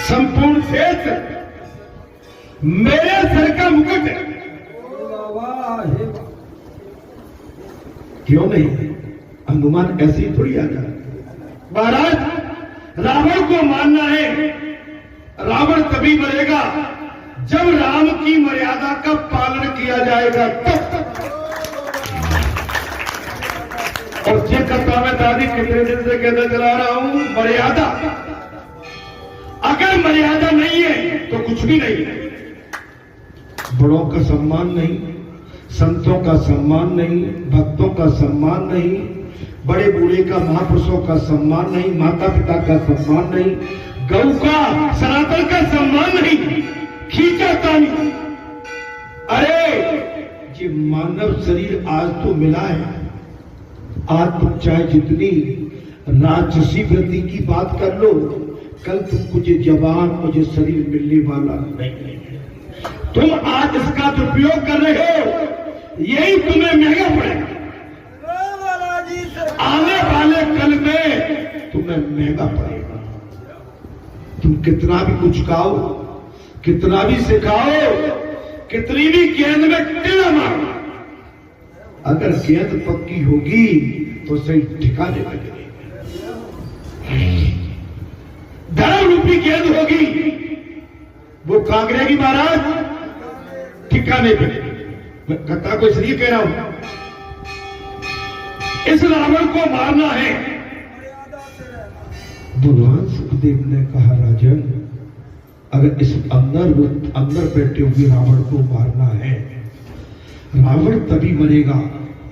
संपूर्ण देश मेरे सर का मुकुट है। क्यों नहीं? अनुमान ऐसे ही थोड़ी आता है। महाराज, रावण को मानना है, रावण तभी मरेगा जब राम की मर्यादा का पालन किया जाएगा तब। और ये कथा में दादी कितने दिन से कहता चला रहा हूं, मर्यादा, अगर मर्यादा नहीं है तो कुछ भी नहीं है। बड़ों का सम्मान नहीं, संतों का सम्मान नहीं, भक्तों का सम्मान नहीं, बड़े बूढ़े का, महापुरुषों का सम्मान नहीं, माता पिता का सम्मान नहीं, गौ का, सनातन का सम्मान नहीं, खींचातानी। अरे ये मानव शरीर आज तो मिला है, आज तुम चाहे जितनी राजसी वृत्ति की बात कर लो, कल तुमको ये जवान मुझे शरीर मिलने वाला नहीं। तुम आज इसका दुरुपयोग कर रहे हो, यही तुम्हें महंगा पड़ेगा। आने वाले कल में तुम्हें महंगा पड़ेगा। तुम कितना भी कुछ खाओ, कितना भी सिखाओ, कितनी भी गेंद में टेढ़ा मारो, अगर गेंद पक्की होगी तो सही ठिकाने लगेगी। धर्म रूपी गेंद होगी, वो कांगरेगी महाराज ठिकाने पे। मैं कथा को इसलिए कह रहा हूं, इस रावण को मारना है। भगवान सुखदेव ने कहा, राजन, अगर इस अंदर बैठे हुए रावण को मारना है, रावण तभी मरेगा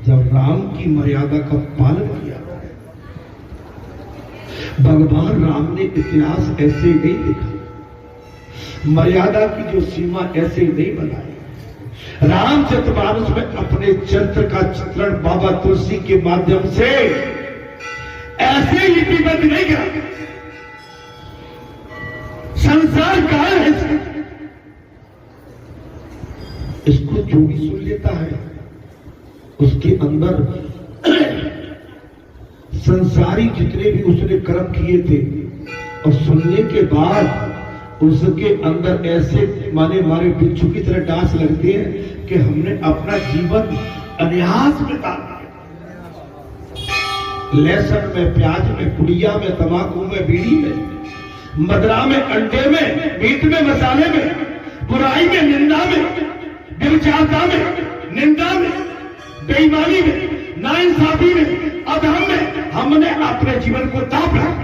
जब राम की मर्यादा का पालन किया। भगवान राम ने इतिहास ऐसे नहीं लिखा, मर्यादा की जो सीमा ऐसे नहीं बनाई। रामचरितमानस में अपने चरित्र का चित्रण बाबा तुलसी के माध्यम से ऐसे लिपिबद्ध नहीं करा। संसार काल है, इसको जो भी सुन लेता है उसके अंदर संसारी जितने भी उसने कर्म किए थे, और सुनने के बाद उसके अंदर ऐसे माने बिच्छू की तरह डांस लगते हैं कि हमने अपना जीवन अनायास में डाल दिया। लहसुन में, प्याज में, पुड़िया में, तंबाकू में, बीड़ी में, मदरा में, अंडे में, मीट में, मसाले में, बुराई में, निंदा में, व्यभिचारता में, निंदा में, बेईमानी में, नाइंसाफी में, अधर्म में हमने अपने जीवन को दाप रखा।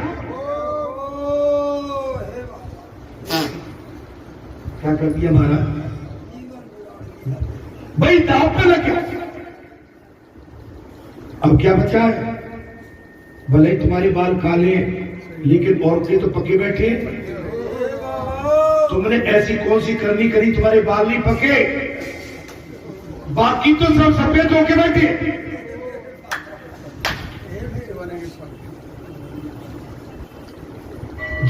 क्या कर दिया महाराज? भाई दाव पे लगे। अब क्या बचा है? भले ही तुम्हारे बाल काले लेकिन और के तो पके बैठे। तुमने ऐसी कौन सी करनी करी तुम्हारे बाल नहीं पके? बाकी तो सब सफेद होके बैठे।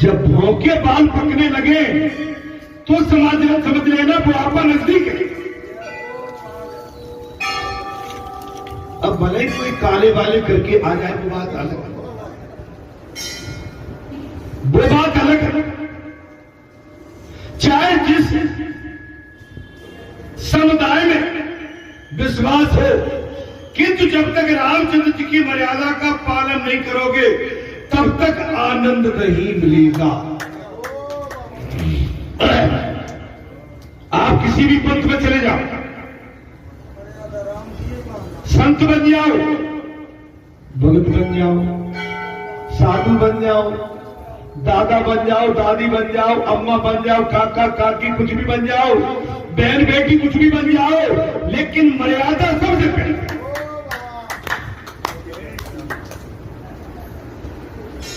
जब भौं के बाल पकने लगे तो समझ लेना बुढ़ापा नजदीक है। अब भले ही कोई काले वाले करके आ जाए, वो बात अलग है, वो बात अलग है। चाहे जिस समुदाय में विश्वास हो, किंतु जब तक रामचंद्र जी की मर्यादा का पालन नहीं करोगे तब तक आनंद नहीं मिलेगा। आप किसी भी पंथ में चले जाओ, संत बन जाओ, भगत बन जाओ, साधु बन जाओ, दादा बन जाओ, दादी बन जाओ, अम्मा बन जाओ, काका काकी कुछ भी बन जाओ, बहन बेटी कुछ भी बन जाओ, लेकिन मर्यादा सबसे पहले।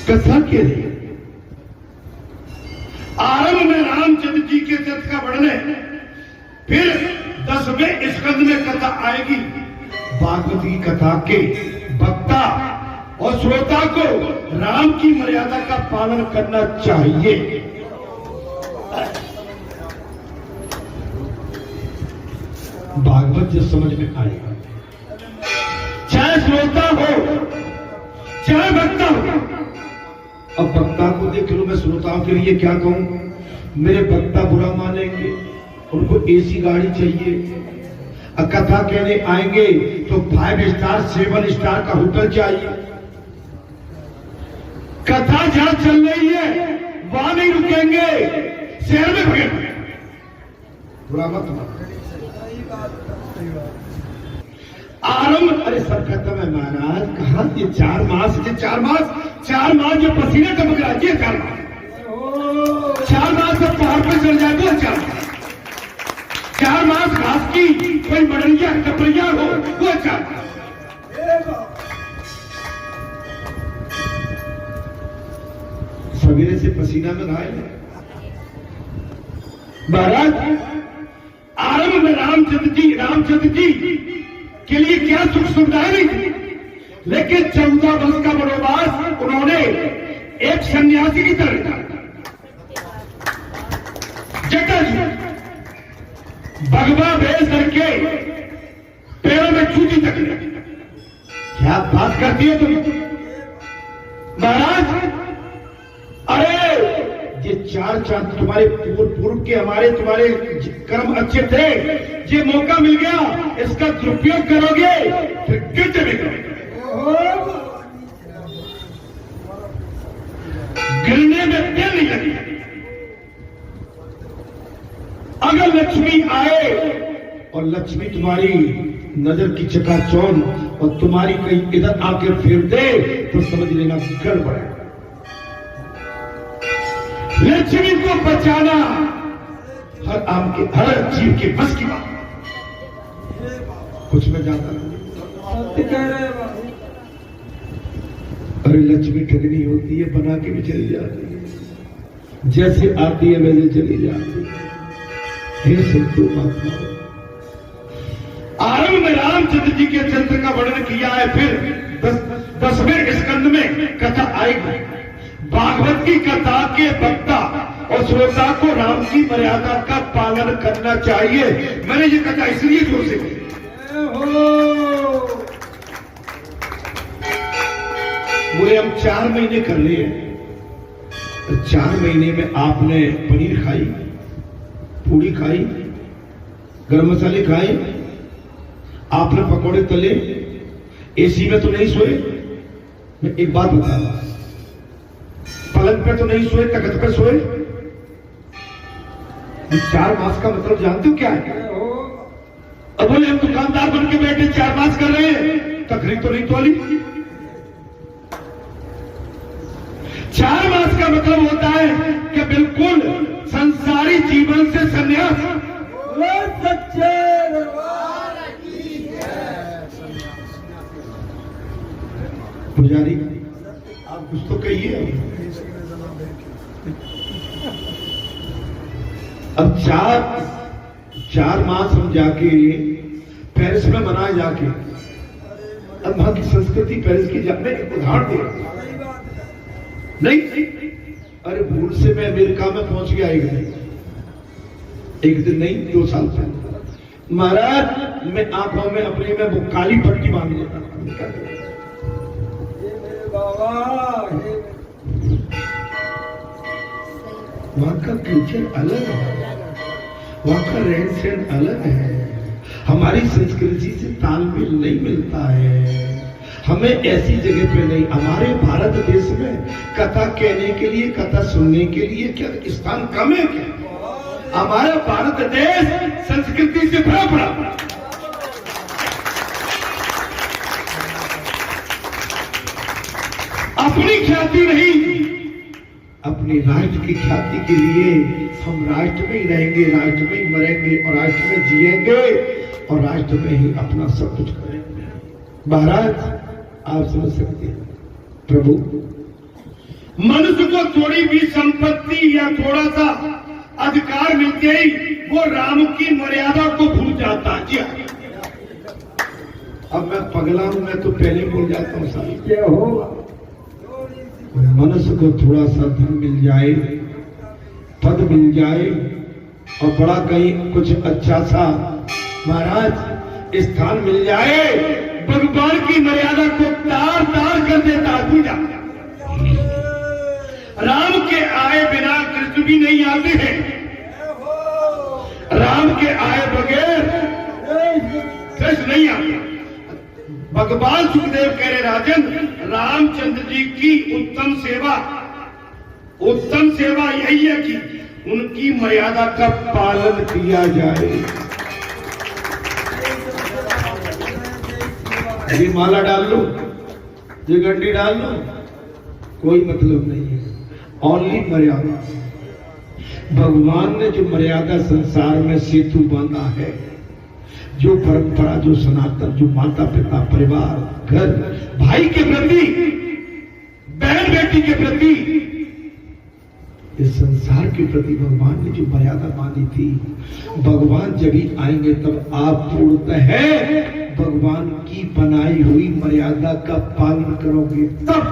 कथा के लिए आरंभ में रामचंद्र जी के चरित्र का वर्णन, फिर 10वें स्कंद में कथा आएगी भागवती कथा के वक्ता और श्रोता को राम की मर्यादा का पालन करना चाहिए। भागवत जो समझ में आएगा, चाहे श्रोता हो चाहे वक्ता हो, अब वक्ता को देख लो, मैं श्रोताओं के लिए क्या कहूं, मेरे वक्ता बुरा मानेंगे, उनको एसी गाड़ी चाहिए, कथा कहने आएंगे तो 5 स्टार 7 स्टार का होटल चाहिए। कथा जहां चल रही है वहां नहीं रुकेंगे, शहर में भगेंगे। बुरा मत आरंभ, अरे सब खत्म है महाराज, कहां ये 4 मास, ये 4 मास जो पसीने टपक रहा है, 4 मास जब पहाड़ पर चल जाए तो 4 मास घास की कोई मडरिया कपड़िया हो वो 4 मास। सवेरे से पसीना में घायल है महाराज। आरंभ में रामचंद्र जी के लिए क्या सुख सुविधाएं नहीं थी, लेकिन 14 वर्ष का वनवास उन्होंने एक सन्यासी की तरह था। जटा जी भगवा भेष करके पैरों में जूती तक, क्या बात करती है तुम महाराज। अरे ये 4 चांद तुम्हारे पूर्व के हमारे तुम्हारे कर्म अच्छे थे, ये मौका मिल गया, इसका दुरुपयोग करोगे फिर गिरते भी करोगे, गिरने में देर नहीं लगी। अगर लक्ष्मी आए और लक्ष्मी तुम्हारी नजर की चकाचौंध और तुम्हारी कहीं इधर आकर फेर दे तो समझ लेना गड़बड़ है। लक्ष्मी को बचाना हर जीव के बस की बात। कुछ में जाता अरे लक्ष्मी ठगनी होती है, बना के भी चली जाती है, जैसे आती है वैसे चली जाती है। हे संतो महात्मा, आरंभ में रामचंद्र जी के चरित्र का वर्णन किया है, फिर 10वें स्कंद में कथा आएगी। भागवत की कथा के वक्ता और श्रोता को राम की मर्यादा का पालन करना चाहिए। मैंने ये कथा इसलिए जोर से की, वो हम 4 महीने कर रहे हैं, तो 4 महीने में आपने पनीर खाई, पूड़ी खाई, गरम मसाले खाए, आपने पकौड़े तले, एसी में तो नहीं सोए। मैं एक बात बता रहा, पलंग पे तो नहीं सोए, तख्त पे सोए। 4 मास का मतलब जानते हो क्या है? अब बोले हम दुकानदार बन के बैठे 4 मास कर रहे हैं, तकरीर तो नहीं तोली। 4 मास का मतलब होता है कि बिल्कुल संसारी जीवन से संन्यास। सच्चे पुजारी आप कुछ तो कहिए। अब 4 मास हम जाके पेरिस में मनाए जाके, अब वहां की संस्कृति पेरिस की जाने एक उदाहरण दे नहीं, अरे भूल से मैं अमेरिका में पहुंच गया एक दिन नहीं 2 साल पहले महाराज। मैं आंखों में अपने में वो काली पट्टी बांध लेता, वहां का कल्चर अलग है, वहां का रहन सहन अलग है, हमारी संस्कृति से तालमेल नहीं मिलता है। हमें ऐसी जगह पे नहीं, हमारे भारत देश में कथा कहने के लिए, कथा सुनने के लिए क्या स्थान कम है क्या? हमारा भारत देश संस्कृति से भरा पड़ा। अपनी ख्याति नहीं, अपने राष्ट्र की ख्याति के लिए हम राष्ट्र में ही रहेंगे, राष्ट्र में ही मरेंगे और राष्ट्र में जिएंगे और राष्ट्र में ही अपना सब कुछ करेंगे। महाराज आप समझ सकते हैं, प्रभु मनुष्य को थोड़ी भी संपत्ति या थोड़ा सा अधिकार मिलते ही वो राम की मर्यादा को भूल जाता है। अब मैं पगला हूं, मैं तो पहले भूल जाता हूं सारी। क्या होगा? मनुष्य को थोड़ा सा धन मिल जाए, पद मिल जाए और बड़ा कहीं कुछ अच्छा सा महाराज स्थान मिल जाए, भगवान की मर्यादा को तार तार कर देता। पूजा राम के आए बिना कृष्ण भी नहीं आते हैं, राम के आए बगैर कृष्ण नहीं आते। भगवान सुखदेव कह रहे राजन, रामचंद्र जी की उत्तम सेवा यही है कि उनकी मर्यादा का पालन किया जाए। ये माला डाल लो, ये घंटी डाल लो, कोई मतलब नहीं है, ओनली मर्यादा। भगवान ने जो मर्यादा संसार में सेतु बांधा है, जो परंपरा, जो सनातन, जो माता पिता, परिवार, घर, भाई के प्रति, बहन बेटी के प्रति, इस संसार के प्रति भगवान ने जो मर्यादा बांधी थी, भगवान जब ही आएंगे तब आप पूर्णतः भगवान की बनाई हुई मर्यादा का पालन करोगे, तब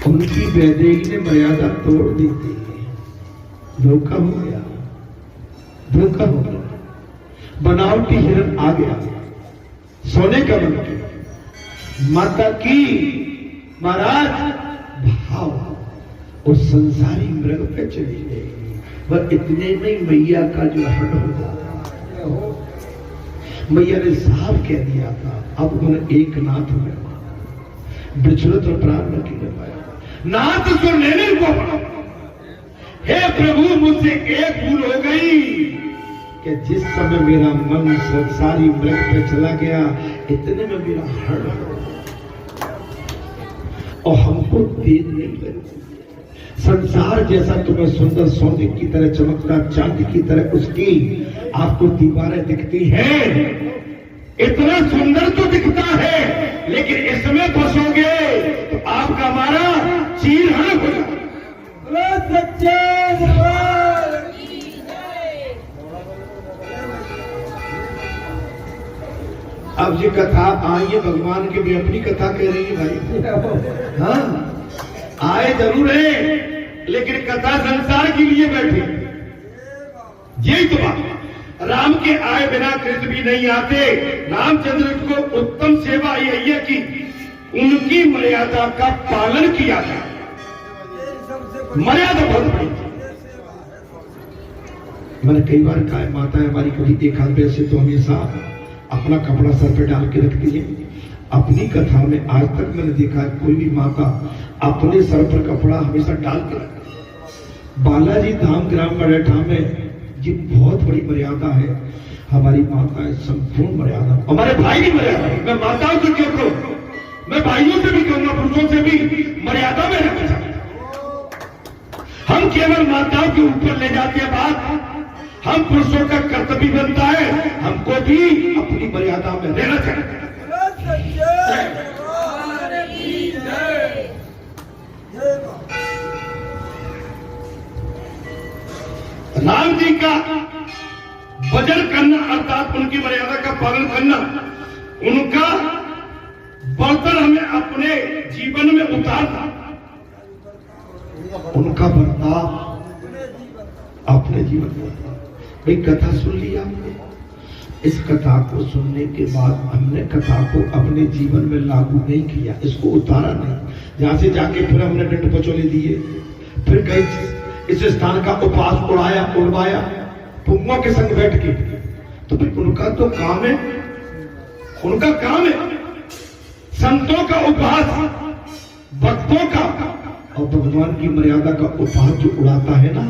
उनकी वैदेही ने मर्यादा तोड़ दी थी, धोखा हो गया, धोखा हो गया, बनावटी हिरण आ गया, सोने का बन गया। माता की महाराज भाव उस संसारी मृग पे चली गई, वह इतने में मैया का जो हट होगा, मैया ने साफ कह दिया था, अब उन्हें एक नाथ में विचलित और प्राण न किया पाया, नाथ को लेने को, हे प्रभु मुझसे एक भूल हो गई कि जिस समय मेरा मन संसारी मृग पे चला गया, इतने में मेरा हट हो और हमको देर नहीं लगी। संसार जैसा तुम्हें सुंदर सोने की तरह चमकता, चांदी की तरह उसकी आपको दीवारें दिखती हैं, इतना सुंदर तो दिखता है, लेकिन इसमें फंसोगे तो आपका हमारा चीरहरण हो जाएगा। अब ये कथा आई है भगवान की, भी अपनी कथा कह रही है भाई। हाँ, आए जरूर है, लेकिन कथा संसार के लिए बैठी, यही तो बात। राम के आए बिना कृष्ण भी नहीं आते। रामचंद्र को उत्तम सेवा यही है कि उनकी मर्यादा का पालन किया जाए। मर्यादा बहुत बड़ी। मैंने कई बार कहा है, माता हमारी कभी एक हाथ पे से तो हमेशा अपना कपड़ा सर पे डाल के रखती है। अपनी कथा में आज तक मैंने देखा है कोई भी माता अपने सर पर कपड़ा हमेशा डाल के रखती। बालाजी धाम ग्राम मरेठा में ये बहुत बड़ी मर्यादा है। हमारी माता है संपूर्ण मर्यादा, हमारे भाई की मर्यादा। मैं माताओं से क्यों कहूं, मैं भाइयों से भी कहूंगा, पुरुषों से भी मर्यादा में रखना चाहता। हम केवल माताओं के ऊपर ले जाते हैं बात, हम पुरुषों का कर्तव्य बनता है हमको भी अपनी मर्यादा में रहना चाहिए। राम जी का भजन करना अर्थात उनकी मर्यादा का पालन करना, उनका बर्तन हमें अपने जीवन में उतारना, उनका बर्ताव अपने जीवन में उतारना। भाई कथा सुन ली आपने, इस कथा को सुनने के बाद हमने कथा को अपने जीवन में लागू नहीं किया, इसको उतारा नहीं। जहां से जाके फिर हमने डंड पचोले दिए, फिर कहीं इस स्थान का उपास उड़ाया उड़वाया पुंगों के संग बैठ के, तो फिर उनका तो काम है, उनका काम है संतों का उपहास, भक्तों का, और भगवान की मर्यादा का उपहास जो उड़ाता है ना,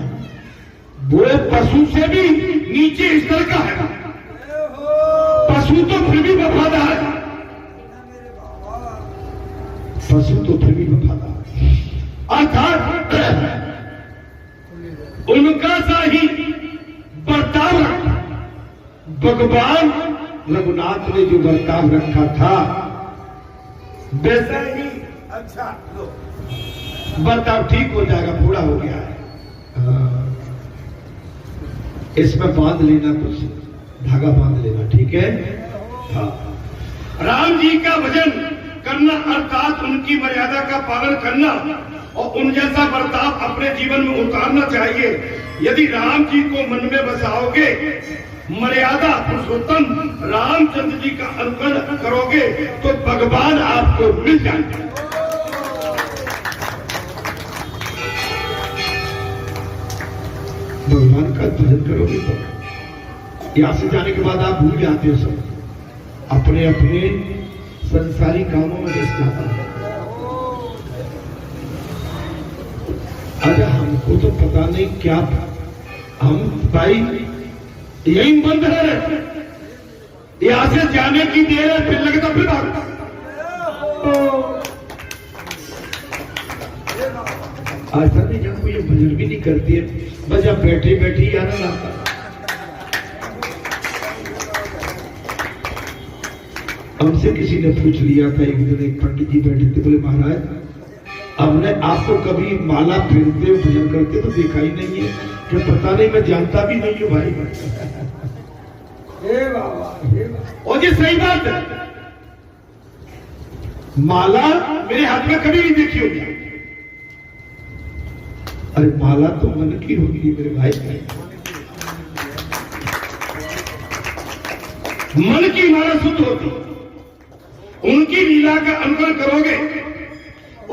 वो पशु से भी नीचे स्तर का है। पशु तो फिर भी वफादार है, पशु तो फिर भी वफादार है, अर्थात उनका सा ही बर्ताव रखा। भगवान रघुनाथ ने जो बर्ताव रखा था वैसा ही अच्छा बर्ताव ठीक हो जाएगा, पूरा हो गया है। इसमें बांध लेना, कुछ धागा बांध लेना, ठीक है। हाँ, राम जी का भजन करना अर्थात उनकी मर्यादा का पालन करना और उन जैसा बर्ताव अपने जीवन में उतारना चाहिए। यदि राम जी को मन में बसाओगे मर्यादा पुरुषोत्तम रामचंद्र जी का अनुकरण करोगे तो भगवान आपको मिल जाएंगे। भगवान का भजन करोगे तो यहां से जाने के बाद आप भूल जाते हो, सब अपने अपने संसारी कामों में व्यस्त जाता है। अरे हमको तो पता नहीं क्या, हम भाई यही बंद है, यहां से जाने की देर है, फिर लगता फिर भागता। ऐसा नहीं जब कोई भजन भी नहीं करती है, बस अब बैठे बैठे ही आनंद आता। हमसे किसी ने पूछ लिया था एक दिन, एक पंडित जी बैठे थे, बोले महाराज हमने आपको कभी माला फेरते भजन करते तो देखा ही नहीं है, कि पता नहीं, मैं जानता भी नहीं हूँ भाई। और ये सही बात है, माला मेरे हाथ में कभी नहीं देखी होगी। अरे माला तो मन की होगी मेरे भाई, मन की माला शुद्ध होती। उनकी लीला का अनुकरण करोगे,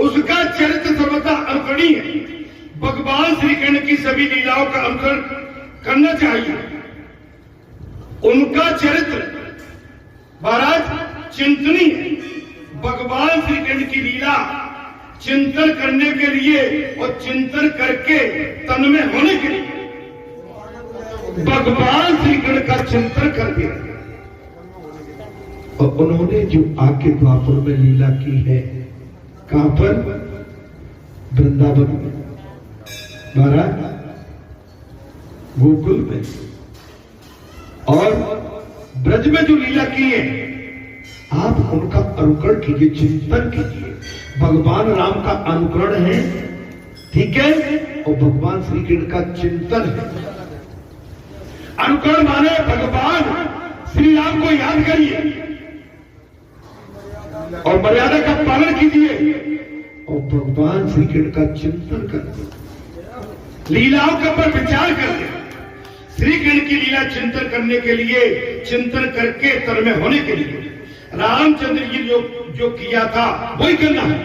उसका चरित्र सर्वथा अनुकरणीय है। भगवान श्री कृष्ण की सभी लीलाओं का अनुकरण करना चाहिए। उनका चरित्र महाराज चिंतनीय है। भगवान श्री कृष्ण की लीला चिंतन करने के लिए और चिंतन करके तन में होने के लिए भगवान श्री कृष्ण का चिंतन करके, और उन्होंने जो आके द्वापर में लीला की है, कहां पर? वृंदावन में, महाराज गोकुल में, और ब्रज में जो लीला की है, आप उनका अनुकरण कीजिए, चिंतन कीजिए। भगवान राम का अनुकरण है, ठीक है, और भगवान श्री कृष्ण का चिंतन है। अनुकरण माने भगवान श्री राम को याद करिए और मर्यादा का पालन कीजिए, और भगवान श्री कृष्ण का चिंतन करिए, लीलाओं के ऊपर विचार करिए। श्री कृष्ण की लीला चिंतन करने के लिए, चिंतन करके तन में होने के लिए रामचंद्र जी जो किया था वही करना है।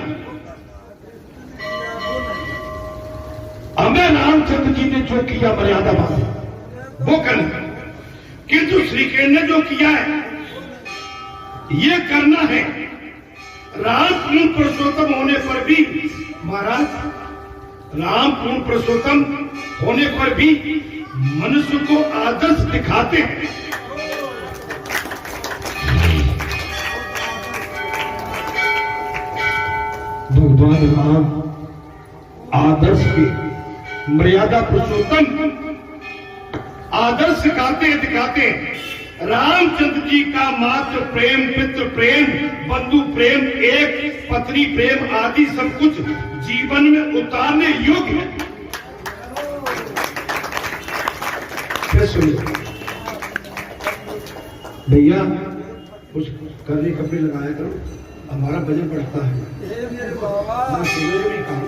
हमें रामचंद्र जी ने जो किया मर्यादा बात वो करना है, किंतु श्री कृष्ण ने जो किया है ये करना है। राम पूर्ण पुरुषोत्तम होने पर भी महाराज, राम पूर्ण पुरुषोत्तम होने पर भी मनुष्य को आदर्श दिखाते हैं। भगवान राम आदर्श के मर्यादा पुरुषोत्तम आदर्श दिखाते हैं। रामचंद्र जी का मात्र प्रेम, पितृ प्रेम, बंधु प्रेम, एक पत्नी प्रेम आदि सब कुछ जीवन में उतारने योग्य है। सुनिए भैया, कुछ करने कपड़े लगाया करो, हमारा बजट बढ़ता है। मैं सुबह में कहा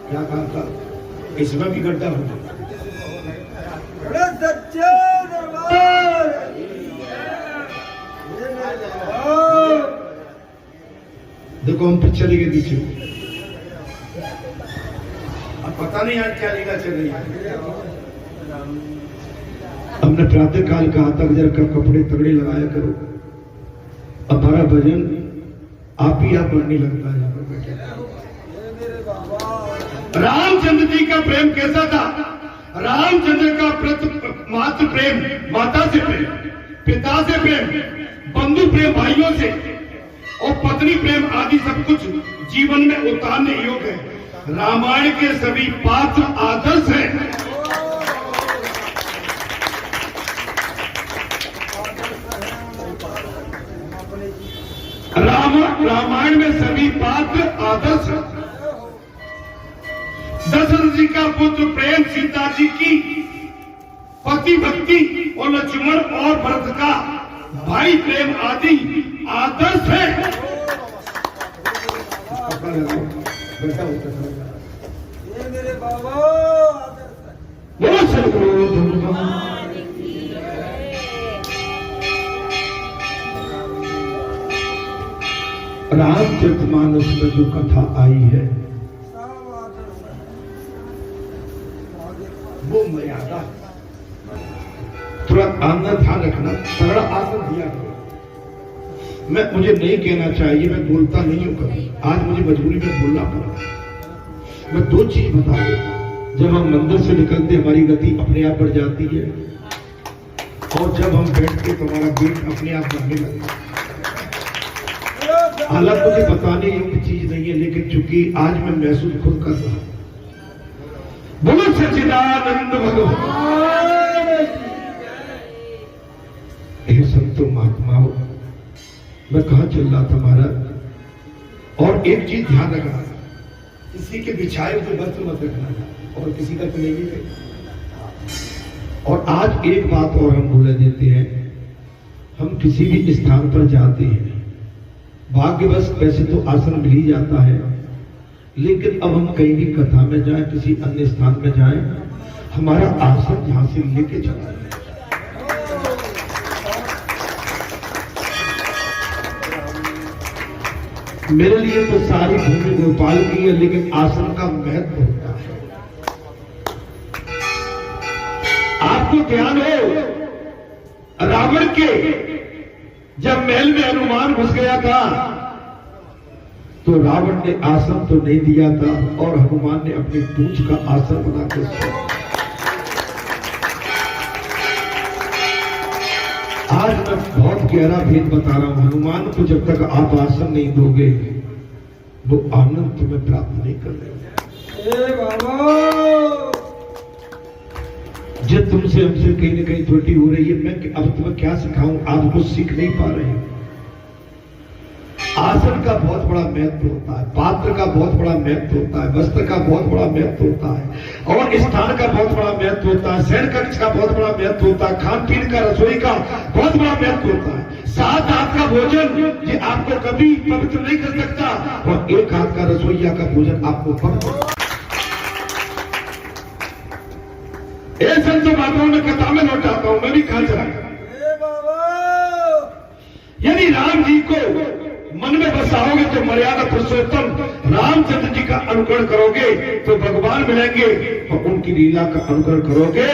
क्या कहा था, इसमें भी गड्ढा हो जाता। देखो हम पिक्चर के पीछे, अब पता नहीं आज क्या लीला चल रही है। हमने प्रातः काल कहा था जरा कपड़े तगड़े लगाया करो, हमारा भजन आप ही आप बनने लगता है। यहाँ पर बैठे रामचंद्र जी का प्रेम कैसा था? रामचंद्र का मातृ प्रेम, माता से प्रेम, पिता से प्रेम, बंधु प्रेम भाइयों से, और पत्नी प्रेम आदि सब कुछ जीवन में उतारने योग्य है। रामायण के सभी पात्र आदर्श हैं। रामायण में सभी पात्र आदर्श हैं। दशरथ जी का पुत्र प्रेम, सीता जी की पति भक्ति, और लक्ष्मण और भरत का भाई प्रेम आदि आदर्श है। ये मेरे बाबा आदर्श है। रामचरितमानस में जो कथा आई है वो मर्यादा, थोड़ा आनंद ध्यान रखना, तगड़ा आनंद दिया करो। मुझे नहीं कहना चाहिए, मैं बोलता नहीं हूं कभी, आज मुझे मजबूरी में बोलना पड़ा। मैं दो चीज बता देता हूं, जब हम मंदिर से निकलते हमारी गति अपने आप बढ़ जाती है, और जब हम बैठते तो हमारा वेट अपने आप बढ़ने लगता है। हालांकि मुझे बताने योग्य चीज नहीं है, लेकिन चूंकि आज मैं महसूस खुद कर रहा हूं। बोलो सच्चिदानंद भगवान। हे संतो महात्माओं, मैं कहा चल रहा था महाराज, और एक चीज ध्यान रखना, किसी के बिछाए हुए वस्त्र मत रखना, और किसी का तो नहीं भी। और आज एक बात और हम बोले देते हैं, हम किसी भी स्थान पर जाते हैं, भाग्यवश वैसे तो आसन मिल ही जाता है, लेकिन अब हम कहीं भी कथा में जाएं, किसी अन्य स्थान में जाएं, हमारा आसन जहां से लेके चला है। मेरे लिए तो सारी भूमि गोपाल की है, लेकिन आसन का महत्व होता है। आपको ध्यान हो, रावण के जब महल में हनुमान घुस गया था तो रावण ने आसन तो नहीं दिया था, और हनुमान ने अपनी पूंछ का आसन बनाकर सोया। आज मैं बहुत गहरा भेद बता रहा हूं, हनुमान को जब तक आप आसन नहीं दोगे वो आनंद तुम्हें प्राप्त नहीं कर रहे। जब तुमसे हमसे कहीं ना कहीं त्रुटि हो रही है, मैं अब तुम्हें क्या सिखाऊं, आप कुछ सीख नहीं पा रहे हैं। आसन का बहुत बड़ा महत्व होता है, पात्र का बहुत बड़ा महत्व होता है, वस्त्र का बहुत बड़ा महत्व होता है, और स्थान का बहुत बड़ा महत्व होता है, शयन कक्ष का बहुत बड़ा महत्व होता है, खान पीन का, रसोई का बहुत बड़ा महत्व होता है। 7 हाथ का भोजन ये आपको कभी पवित्र नहीं कर सकता, और 1 हाथ का रसोईया का भोजन आपको पवित्र। संतो बातों में कथा में लौटाता हूं, मैं भी कहा चला। यदि राम जी को मन में बसाओगे तो मर्यादा पुरुषोत्तम रामचंद्र जी का अनुकरण करोगे तो भगवान मिलेंगे, और उनकी लीला का अनुकरण करोगे,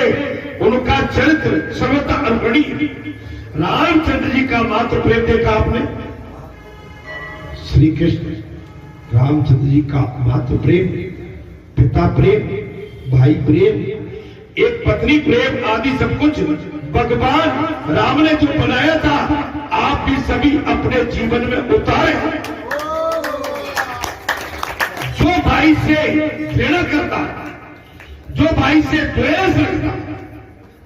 उनका चरित्र सर्वथा अनुकरणीय। रामचंद्र जी का मात्र प्रेम देखा आपने, श्री कृष्ण रामचंद्र जी का मात्र प्रेम, पिता प्रेम, भाई प्रेम, एक पत्नी प्रेम आदि सब कुछ भगवान राम ने जो बनाया था, आप भी सभी अपने जीवन में उतारे। जो भाई से घृणा करता, जो भाई से द्वेष रखता,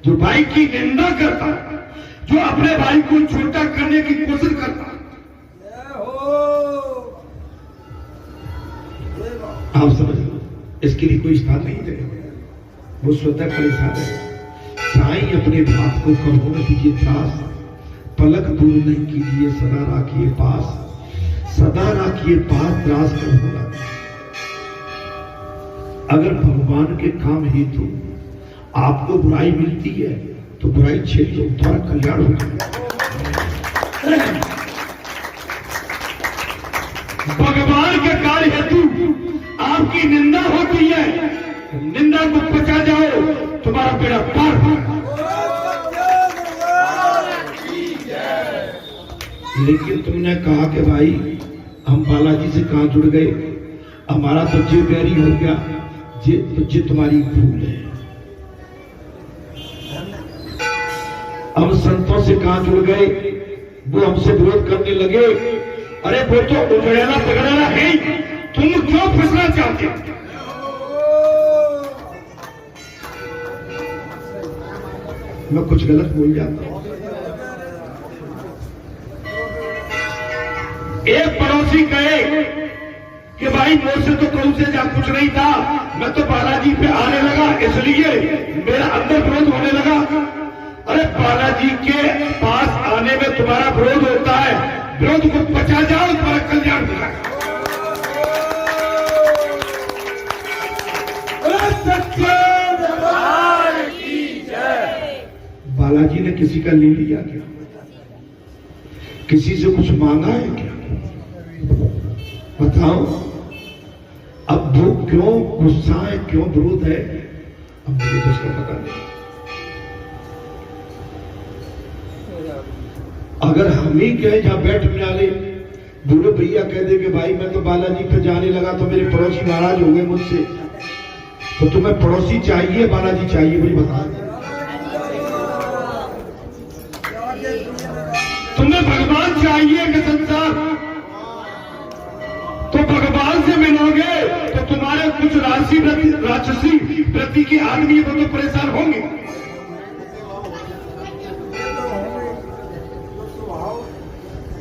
जो भाई की निंदा करता, जो अपने भाई को छोटा करने की कोशिश करता, आप समझ लो, इसके लिए कोई स्थान नहीं देगा, वो स्वतः परेशान है। साईं अपने भाव को कहो न कीजिए त्रास, पलक दूर नहीं कीजिए, सदा राखिए पास, सदा राखिए पास, त्रास कर होना। अगर भगवान के काम हेतु आपको बुराई मिलती है तो बुराई छेड़ दो, तुम्हारा कल्याण हो जाएगा। भगवान के कार्य हेतु आपकी निंदा होती है, निंदा को पचा जाओ, तुम्हारा बेड़ा पार हो। लेकिन तुमने कहा कि भाई हम बालाजी से कहां जुड़ गए, हमारा तो जी प्यारी हो गया, जी तुम्हारी भूल है। हम संतों से कहां जुड़ गए, वो हमसे विरोध करने लगे, अरे वो तो उजड़ेला पगड़ेला है, तुम क्यों फंसना चाहते हो? मैं कुछ गलत बोल जाता हूं। एक पड़ोसी कहे कि भाई मुझसे तो कौन से जा कुछ नहीं था, मैं तो बालाजी पे आने लगा, इसलिए मेरा अंदर विरोध होने लगा। अरे बालाजी के पास आने में तुम्हारा विरोध होता है, विरोध को बचा जाओ, तुम्हारा कल्याण हो जाएगा। बालाजी ने किसी का ले लिया क्या? किसी से कुछ मांगा है क्या? बताओ अब वो क्यों गुस्सा है, क्यों विरोध है, अब मुझे तो उसका पता नहीं। अगर हम ही कहें जहां बैठने वाले बूढ़े भैया कह दे कि भाई मैं तो बालाजी पे जाने लगा तो मेरे पड़ोसी नाराज हो गए मुझसे, तो तुम्हें पड़ोसी चाहिए बालाजी चाहिए, मुझे बता दे। तुम्हें भगवान चाहिए कि संसार? तो भगवान से मिलोगे तो तुम्हारे कुछ राक्षसी प्रति के आदमी वो तो परेशान होंगे।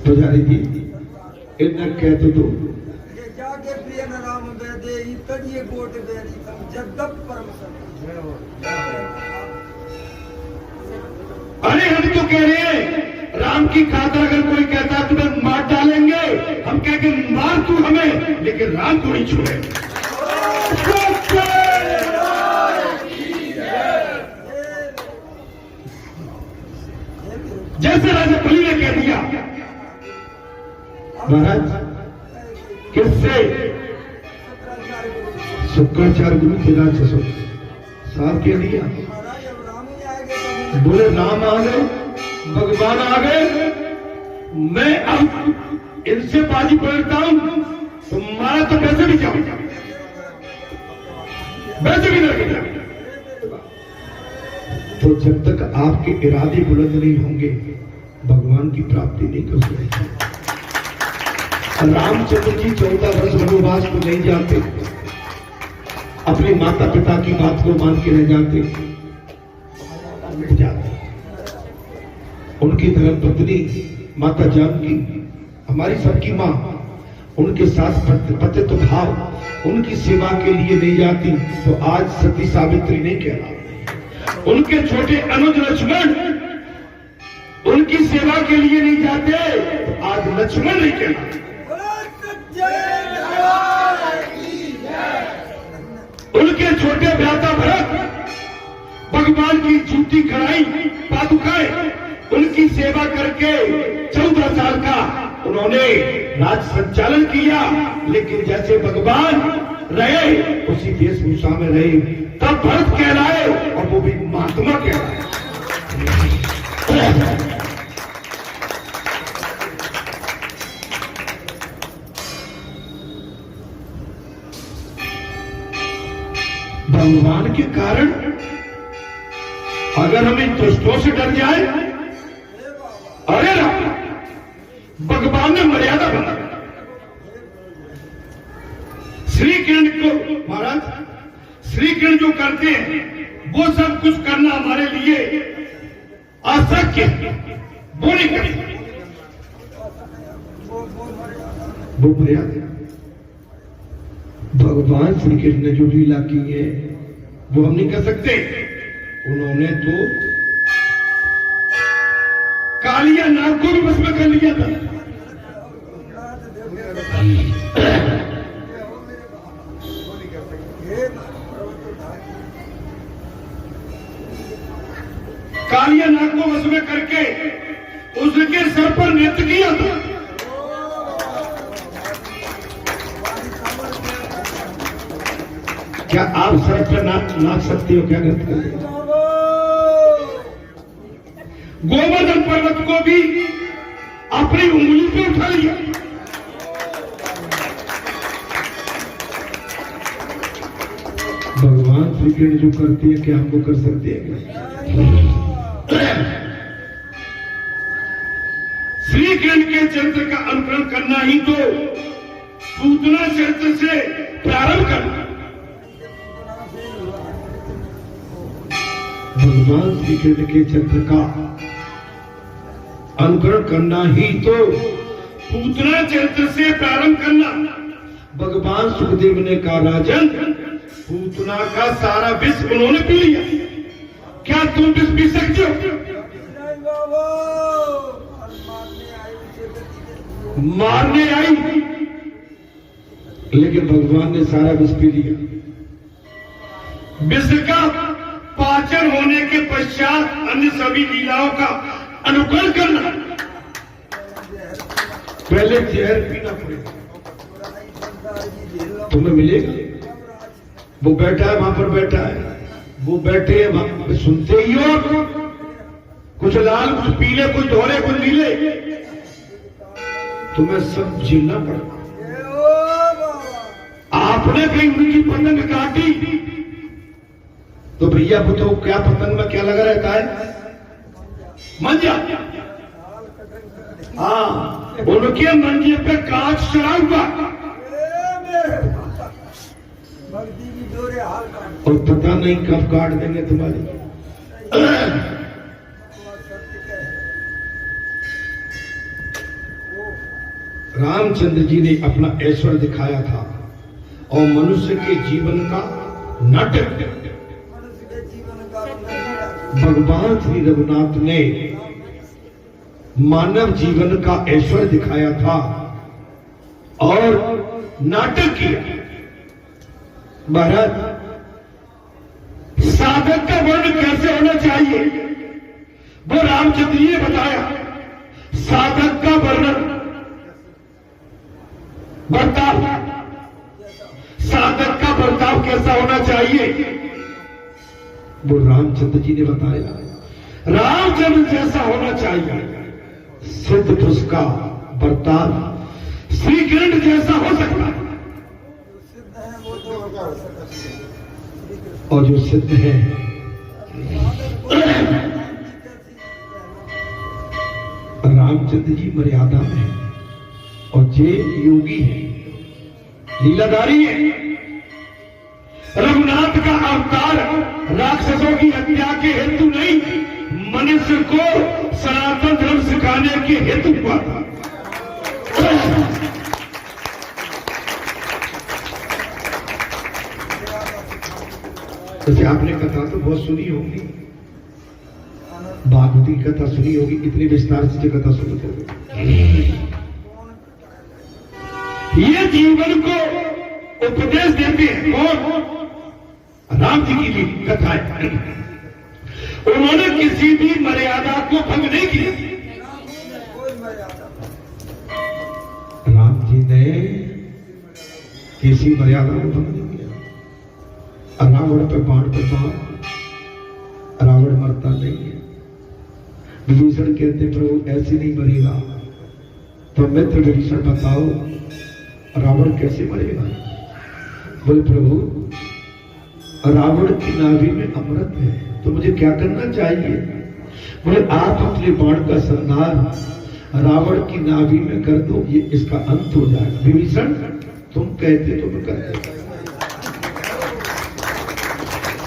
पुजारी जी इतना कह तो दो। अरे हम तो कह रहे हैं राम की खातिर अगर कोई कहता तुम्हें मार डालेंगे, हम कह के मार तू हमें, लेकिन राम को नहीं छोड़े। जैसे राजा बलि ने कह दिया महाराज किससे? शुक्राचार्य गुरु थे राक्षसों साहब कह दिया, बोले राम आ गए, भगवान आ गए, मैं अब इनसे बाजी पलटता हूं, तुम्हारा तो वैसे भी जाओ, वैसे भी लगे। तो जब तक आपके इरादे बुलंद नहीं होंगे भगवान की प्राप्ति नहीं कर सकते। रामचंद्र जी 14 वर्ष वनवास को नहीं जाते, अपने माता पिता की बात को मान के रह जाते, उनकी धर्म पत्नी माता जानकी हमारी सबकी मां, उनके साथ पतित्व भाव उनकी सेवा के लिए नहीं जाती तो आज सती सावित्री नहीं कहलाती। उनके छोटे अनुज लक्ष्मण उनकी सेवा के लिए नहीं जाते तो आज लक्ष्मण नहीं कहलाते। उनके छोटे भ्राता भरत भगवान की जूती कढ़ाई पादुकाएं उनकी सेवा करके 14 साल का उन्होंने राज संचालन किया, लेकिन जैसे भगवान रहे उसी वेशभूषा में रहे, तब भरत कहलाए और वो भी महात्मा कहलाए। भगवान के कारण अगर हम इन दुष्टों से डर जाए, अरे भगवान ने मर्यादा बना। श्री कृष्ण को महाराज, श्री कृष्ण जो करते हैं वो सब कुछ करना हमारे लिए अशक्य, वो नहीं कर सकते, वो मर्यादा। भगवान श्री कृष्ण ने जो लीला की है वो हम नहीं कर सकते। उन्होंने तो कालिया नाग को भी बस में कर लिया था। कालिया नाग को बस में करके उसके सर पर नृत्य किया था। क्या आप सर पर नाच सकते हो? क्या नृत्य करते हो? गोवर्धन पर्वत को भी अपनी उंगली पे उठा लिया। भगवान श्री कृष्ण जो करते हैं क्या हमको कर सकते हैं? श्री कृष्ण के चरित्र का अनुकरण करना ही तो पूतना चरित्र से प्रारंभ करना। भगवान श्री कृष्ण के चरित्र का अनुकरण करना ही तो पूतना चरित्र से प्रारंभ करना। भगवान सुखदेव ने कहा राजन पूतना का सारा विष उन्होंने पी लिया, क्या तुम विष पी सकते हो? मारने आई, लेकिन भगवान ने सारा विष पी लिया। विष का पाचन होने के पश्चात अन्य सभी लीलाओं का अनुकरण करना, पहले जहर पीना पड़ेगा। तुम्हें मिलेगा। वो बैठा है वहां पर, बैठा है, वो बैठे हैं वहां पर, सुनते ही हो, कुछ लाल, कुछ पीले, कुछ धोले, कुछ नीले, तुम्हें सब झेलना पड़ा। आपने कहीं उनकी पतंग काटी तो भैया बताओ क्या पतंग में क्या लगा रहता है? मंजा। हाँ, उनके मंजे पे कांच चढ़ा हुआ और पता नहीं कब काट देंगे तुम्हारी। रामचंद्र जी ने अपना ऐश्वर्य दिखाया था और मनुष्य के जीवन का नाटक भगवान श्री रघुनाथ ने मानव जीवन का ऐश्वर्य दिखाया था और नाटक किया। महाराज, साधक का वर्ण कैसे होना चाहिए वो रामचंद्र जी ने बताया। साधक का वर्णन, बर्ताव, साधक का बर्ताव कैसा होना चाहिए वो रामचंद्र जी ने बताया। रामचंद्र जैसा होना चाहिए सिद्ध पुरुष का बर्ताव श्री कृष्ण जैसा हो सकता है। और जो सिद्ध है रामचंद्र जी मर्यादा में है और जे योगी है, लीलाधारी है। रघुनाथ का अवतार राक्षसों की हत्या के हेतु नहीं, मनुष्य को सनातन धर्म सिखाने के हेतु हुआ था। जैसे आपने कथा तो बहुत सुनी होगी, भागवती कथा सुनी होगी, कितनी विस्तार से कथा सुनी होगी। ये जीवन को उपदेश देते हैं कौन? राम जी की कथा है। उन्होंने किसी भी मर्यादा को भंग नहीं किया। राम जी ने किसी मर्यादा को भंग नहीं किया। रावण पे बाण पे बाण, रावण मरता नहीं है। विभीषण कहते प्रभु ऐसे नहीं मरेगा। तो मित्र विभीषण बताओ रावण कैसे मरेगा? बोले प्रभु रावण की नाभि में अमृत है, तो मुझे क्या करना चाहिए? बोले आप अपने बाण का संधार रावण की नाभि में कर दो, ये इसका अंत हो जाएगा। विभीषण तुम कहते तो मैं करते।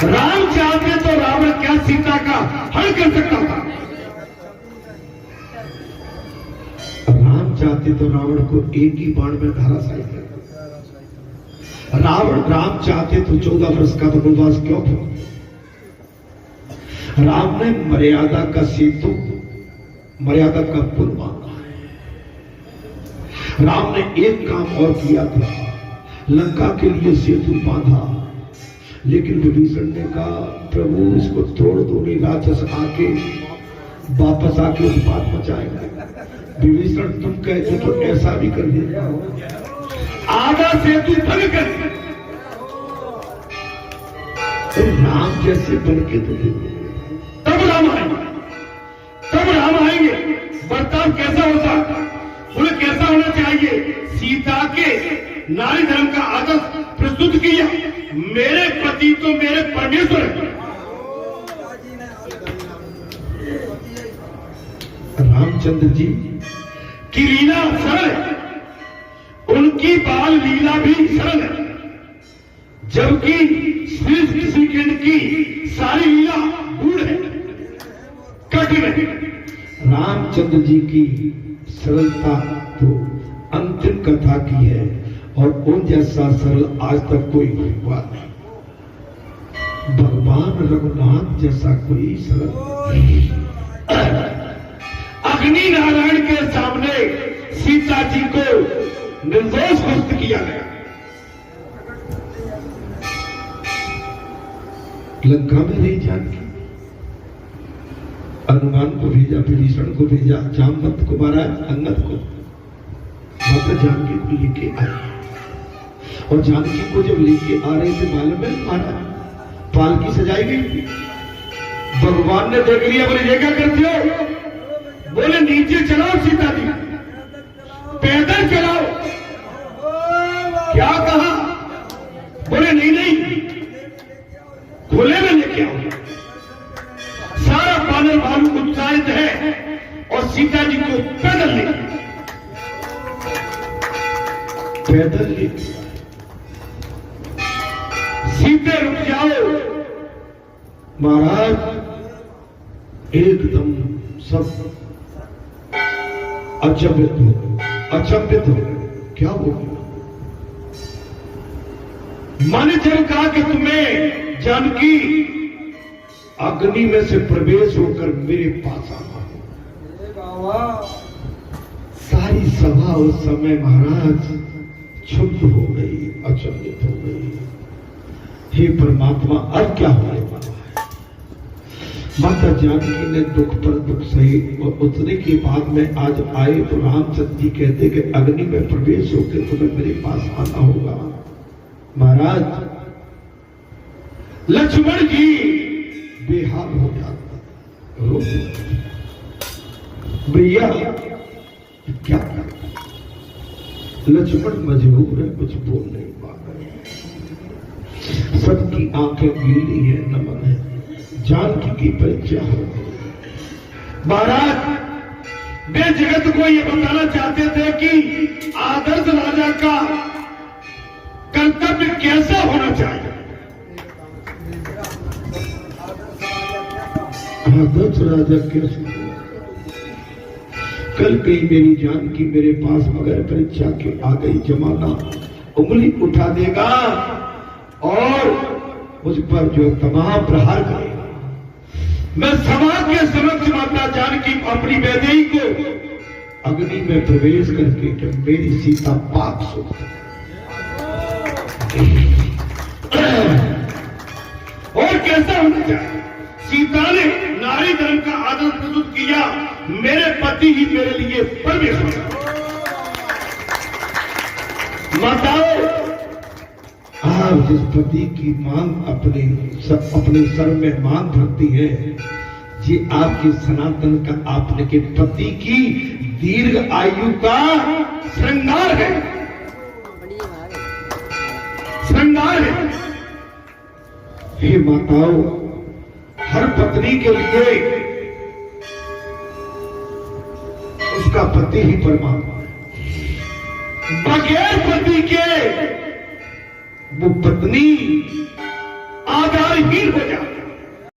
राम चाहते तो रावण क्या सीता का हल कर सकता था? राम चाहते तो रावण को एक ही बाण में धराशायी कर। राम चाहते तो 14 वर्ष का वनवास क्यों था? राम ने मर्यादा का सेतु, मर्यादा का पुल मांगा है। राम ने एक काम और किया था, लंका के लिए सेतु बांधा, लेकिन विभीषण ने कहा प्रभु इसको तोड़ दो, नहीं राक्षस आके वापस आके उत्पात मचाएंगे। विभीषण तुम कहते तो ऐसा भी कर दिया, आधा सेतु भंग कर। तो राम जैसे बन के तो तब राम आएंगे, तब राम आएंगे। बर्ताव कैसा होता? बोले कैसा होना चाहिए? सीता के नारी धर्म का आदर्श प्रस्तुत किया। मेरे पति तो मेरे परमेश्वर है। रामचंद्र जी की लीला सरल है, उनकी बाल लीला भी सरल है, जबकि श्री कृष्ण की सारी लीला गूढ़ है, कठिन है। रामचंद्र जी की सरलता तो अंतिम कथा की है और उन जैसा सरल आज तक कोई हुआ नहीं। भगवान रघुनाथ जैसा कोई सरल नहीं। अग्नि नारायण के सामने सीता जी को निर्दोष मुक्त किया गया। लंका में रही जानकी, हनुमान को भेजा, विभीषण को भेजा, जामवंत को मारा, अंगद को, माता जानकी को लेके आई। और जानकी को जब लेके आ रहे थे मालूम है मारा पालकी सजाई गई। भगवान ने देख लिया, बोले ये क्या करते हो? बोले नीचे चलाओ सीता जी, पैदल चलाओ। क्या कहा? बोले नहीं नहीं, खुले में लेके आओ। सारा बानर भालू उत्साहित है और सीता जी को पैदल ले, पैदल ले। सीते रुक जाओ महाराज। एकदम सब अचंभित हो। क्या हो गया? मैंने जब कहा कि तुम्हें जानकी अग्नि में से प्रवेश होकर मेरे पास आना, सारी सभा उस समय महाराज क्षुब्ध हो गई, अचंभित हो गई। हे परमात्मा, अब क्या होने वाला है? माता जानकी ने दुख पर दुख सही और उतने के बाद में आज आए तो रामचंद्र जी कहते कि अग्नि में प्रवेश होकर तुम्हें मेरे पास आना होगा। महाराज लक्ष्मण जी बेहाल हो जाता, रो भैया क्या करता? लक्ष्मण मजबूर है, कुछ बोल नहीं पा रहे। सबकी आंखें गीली है, नमन है। जानकी की परीक्षा हो गई। महाराज वे जगत को ये बताना चाहते थे कि आदर्श राजा का कर्तव्य कैसा होना चाहिए। आदर्श राजा कैसे? कल कहीं मेरी जानकी मेरे पास मगर परीक्षा के आ गई, जमाना उंगली उठा देगा और मुझ पर जो तमाम प्रहार करेगा। मैं समाज के समक्ष माता जानकी अपनी वैदेही को अग्नि में प्रवेश करके जब मेरी सीता पाप सो और कैसा होना चाहिए? सीता ने नारी धर्म का आदर प्रस्तुत किया। मेरे पति ही मेरे लिए परमेश्वर। माताओं, आप जिस पति की मांग अपने सर में मांग भरती है, ये आपके सनातन का आपके पति की दीर्घ आयु का श्रृंगार है, श्रृंगार है। हे माताओं, हर पत्नी के लिए उसका पति ही परमात्मा है। बगैर पति के वो पत्नी आधारहीन हो जाती है।